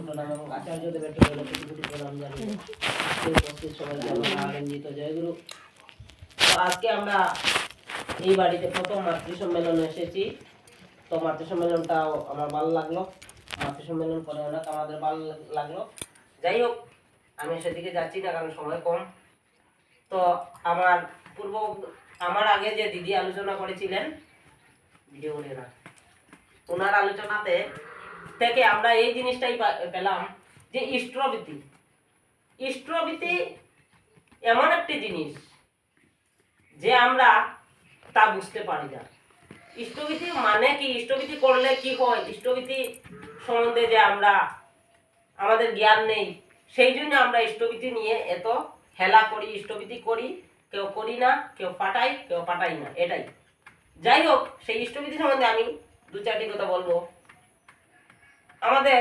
প্রণাম এবং আচার্যদেবের কোটি কোটি প্রণাম জানিয়ে উপস্থিত সবাইকে আমার আনন্দিত জয়গুরু। তো আজকে আমরা এই বাড়িতে প্রথম মাতৃ সম্মেলনে এসেছি। তো মাতৃ সম্মেলনটাও আমার ভালো লাগলো, মাতৃ সম্মেলন করে অনেক আমাদের ভালো লাগলো। যাই হোক, আমি সেদিকে যাচ্ছি না কারণ সময় কম। তো আমার আগে যে দিদি আলোচনা করেছিলেন ভিডিও করে না, ওনার আলোচনাতে থেকে আমরা এই জিনিসটাই পেলাম যে ইষ্টভীতি এমন একটি জিনিস যে আমরা তা বুঝতে পারি না। ইষ্টভীতি মানে কি, ইষ্টভীতি করলে কি হয়, ইষ্টভীতি সম্বন্ধে যে আমরা আমাদের জ্ঞান নেই, সেই জন্য আমরা ইষ্টভীতি নিয়ে এত হেলা করি, ইষ্টভীতি করি, কেউ করি না, কেউ পাঠাই না, এটাই। যাই হোক, সেই ইষ্টভীতি সম্বন্ধে আমি দু চারটি কথা বলবো। আমাদের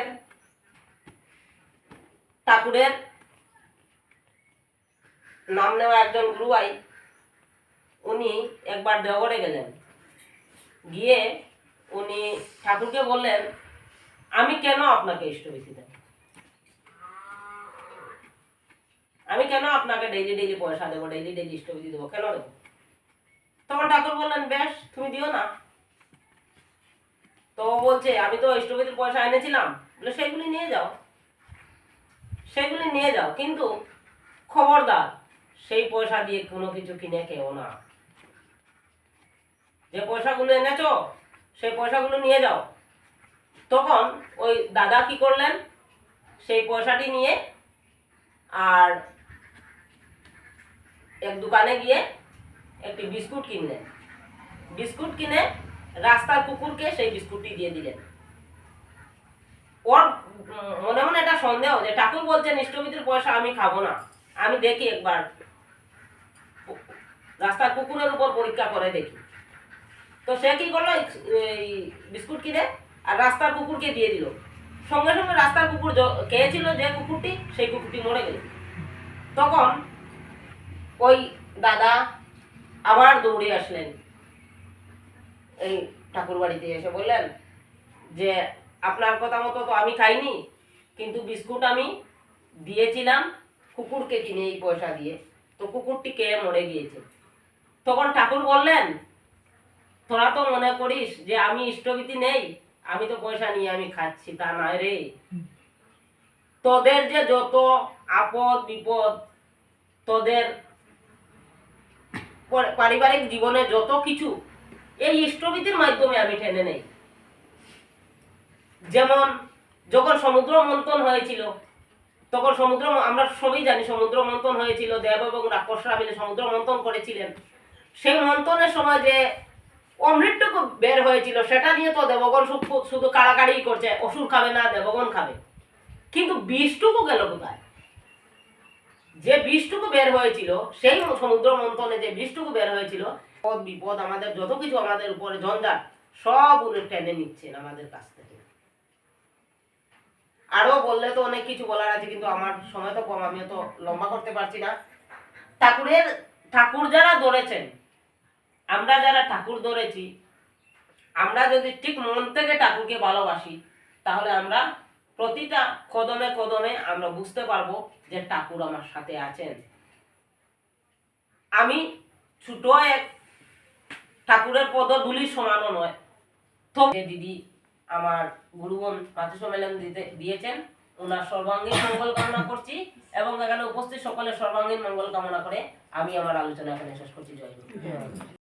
ঠাকুরের নাম নেওয়া একজন গুরু ভাই, উনি একবার দেওঘরে গেলেন, গিয়ে উনি ঠাকুরকে বললেন, আমি কেন আপনাকে ইষ্টভীতি দেব, আমি কেন আপনাকে ডেইলি পয়সা দেবো, ডেইলি ইষ্টভীতি দেবো, কেন দেবো? তখন ঠাকুর বললেন, বেশ তুমি দিও না। তো বলছে, আমি তো ইষ্টভীতির পয়সা এনেছিলাম, বলে সেগুলি নিয়ে যাও, কিন্তু খবরদার সেই পয়সা দিয়ে কোনো কিছু কিনে খেও না। যে পয়সাগুলো এনেছো সেই পয়সাগুলো নিয়ে যাও। তখন ওই দাদা কি করলেন, সেই পয়সাটি নিয়ে আর এক দোকানে গিয়ে একটি বিস্কুট কিনলেন। বিস্কুট কিনে রাস্তার কুকুরকে সেই বিস্কুটটি দিয়ে দিলেন। ওর মনে মনে একটা সন্দেহ যে ঠাকুর বলছেন ইষ্টভীতির পয়সা আমি খাবো না, আমি দেখি একবার রাস্তার কুকুরের উপর পরীক্ষা করে দেখি। তো সে কি করলো, এই বিস্কুট কিনে আর রাস্তার কুকুরকে দিয়ে দিল। সঙ্গে সঙ্গে রাস্তার কুকুর খেয়েছিল যে কুকুরটি, সেই কুকুরটি মরে গেল। তখন ওই দাদা আবার দৌড়ে আসলেন এই ঠাকুর বাড়িতে, এসে বললেন যে আপনার কথা মতো তো আমি খাইনি, কিন্তু বিস্কুট আমি দিয়েছিলাম কুকুরকে কিনে এই পয়সা দিয়ে, তো কুকুরটি খেয়ে মরে গিয়েছে। তখন ঠাকুর বললেন, তোরা তো মনে করিস যে আমি ইষ্টভীতি নেই, আমি তো পয়সা নিয়ে আমি খাচ্ছি, তা নয় রে। তোদের যে যত আপদ বিপদ, তোদের পারিবারিক জীবনে যত কিছু, এই ইষ্টভীতির মাধ্যমে আমি টেনে নেই। যেমন যখন সমুদ্র মন্থন হয়েছিল, তখন আমরা সবই জানি সমুদ্র মন্থন হয়েছিল, দেব এবং রাক্ষসরা মিলে সমুদ্র মন্থন করেছিলেন। সেই মন্থনের সময় যে অমৃতটুকু বের হয়েছিল, সেটা নিয়ে তো দেবগণ শুধু কাড়াকাড়ি করছে, অসুর খাবে না, দেবগণ খাবে। কিন্তু বিষটুকু গেল কোথায়? যে বিষটুকু বের হয়েছিল, সেই সমুদ্র মন্থনে যে বিষটুকু বের হয়েছিল, বিপদ আমাদের যত কিছু আমাদের উপরে ঝঞ্ঝাট, সব উনি টেনে নিচ্ছেন আমাদের কাছ থেকে। আরো বললে তো অনেক কিছু বলার আছে, কিন্তু আমার সময় তো কম, আমিও তো লম্বা করতে পারছি না। ঠাকুর যারা ধরেছেন, আমরা যারা ঠাকুর ধরেছি, আমরা যদি ঠিক মন থেকে ঠাকুরকে ভালোবাসি, তাহলে আমরা প্রতিটা কদমে কদমে আমরা বুঝতে পারবো যে ঠাকুর আমার সাথে আছেন। আমি ছোট এক ঠাকুরের পদধূলির সমানও নয়। তো দিদি আমার গুরুগণ মাতৃ সম্মেলন দিয়েছেন, ওনার সর্বাঙ্গীন মঙ্গল কামনা করছি এবং এখানে উপস্থিত সকলের সর্বাঙ্গীন মঙ্গল কামনা করে আমি আমার আলোচনা এখানে শেষ করছি। জয় গুরু।